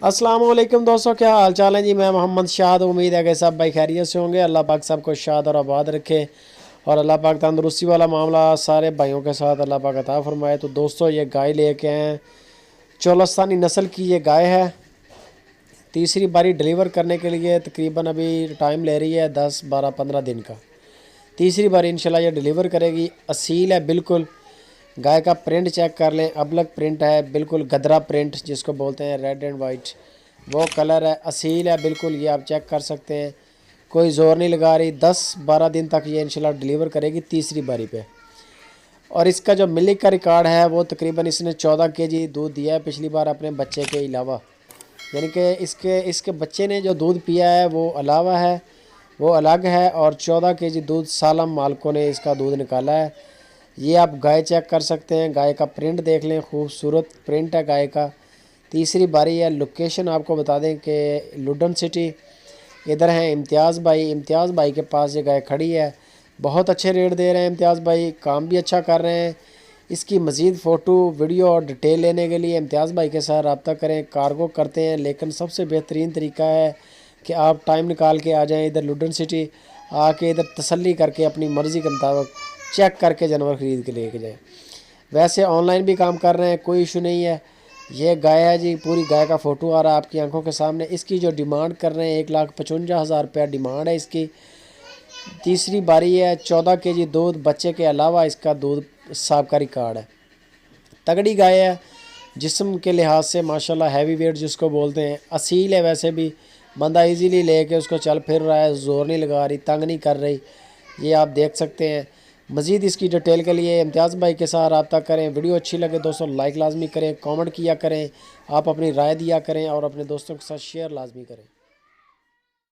अस्सलाम वालेकुम दोस्तों, क्या हाल चाल है जी। मैं मोहम्मद शाद। उम्मीद है कि सब भाई खैरियत से होंगे। अल्लाह पाक सबको शाद और आबाद रखे और अल्लाह पाक तंदुरुस्ती वाला मामला सारे भाइयों के साथ अल्लाह पाक अता फरमाए। तो दोस्तों, ये गाय लेके आए हैं, चोलस्तानी नस्ल की ये गाय है। तीसरी बारी डिलीवर करने के लिए तकरीबन अभी टाइम ले रही है 10, 12, 15 दिन का। तीसरी बारी इंशाल्लाह ये डिलीवर करेगी। असील है बिल्कुल। गाय का प्रिंट चेक कर लें, अबलग प्रिंट है बिल्कुल, गदरा प्रिंट जिसको बोलते हैं, रेड एंड वाइट वो कलर है। असील है बिल्कुल, ये आप चेक कर सकते हैं। कोई ज़ोर नहीं लगा रही। 10, 12 दिन तक ये इंशाल्लाह डिलीवर करेगी तीसरी बारी पे। और इसका जो मिल्क का रिकॉर्ड है वो तकरीबन इसने 14 kg दूध दिया है पिछली बार अपने बच्चे के अलावा। यानी कि इसके इसके बच्चे ने जो दूध पिया है वो अलावा है, वो अलग है। और 14 kg दूध सालम मालकों ने इसका दूध निकाला है। ये आप गाय चेक कर सकते हैं, गाय का प्रिंट देख लें, खूबसूरत प्रिंट है गाय का। तीसरी बारी है। लोकेशन आपको बता दें कि लुडन सिटी। इधर हैं इम्तियाज़ भाई। इम्तियाज़ भाई के पास ये गाय खड़ी है। बहुत अच्छे रेट दे रहे हैं इम्तियाज़ भाई, काम भी अच्छा कर रहे हैं। इसकी मज़ीद फ़ोटो वीडियो और डिटेल लेने के लिए इम्तियाज़ भाई के साथ रब्ता करें। कार्गो करते हैं, लेकिन सबसे बेहतरीन तरीका है कि आप टाइम निकाल के आ जाएं इधर लुडन सिटी। आके इधर तसल्ली करके अपनी मर्ज़ी के मुताबिक चेक करके जानवर ख़रीद के लेके जाएँ। वैसे ऑनलाइन भी काम कर रहे हैं, कोई इशू नहीं है। ये गाय है जी, पूरी गाय का फ़ोटो आ रहा है आपकी आंखों के सामने। इसकी जो डिमांड कर रहे हैं 1,55,000 रुपया डिमांड है इसकी। तीसरी बारी है। 14 kg दूध, बच्चे के अलावा इसका दूध साहब का रिकॉर्ड है। तगड़ी गाय है, जिस्म के लिहाज से माशाल्लाह हैवी वेट जिसको बोलते हैं। असील है, वैसे भी बंदा इजीली लेके उसको चल फिर रहा है, ज़ोर नहीं लगा रही, तंग नहीं कर रही। ये आप देख सकते हैं। मज़ीद इसकी डिटेल के लिए इम्तियाज़ भाई के साथ रब्ता करें। वीडियो अच्छी लगे दोस्तों लाइक लाजमी करें, कमेंट किया करें, आप अपनी राय दिया करें और अपने दोस्तों के साथ शेयर लाजमी करें।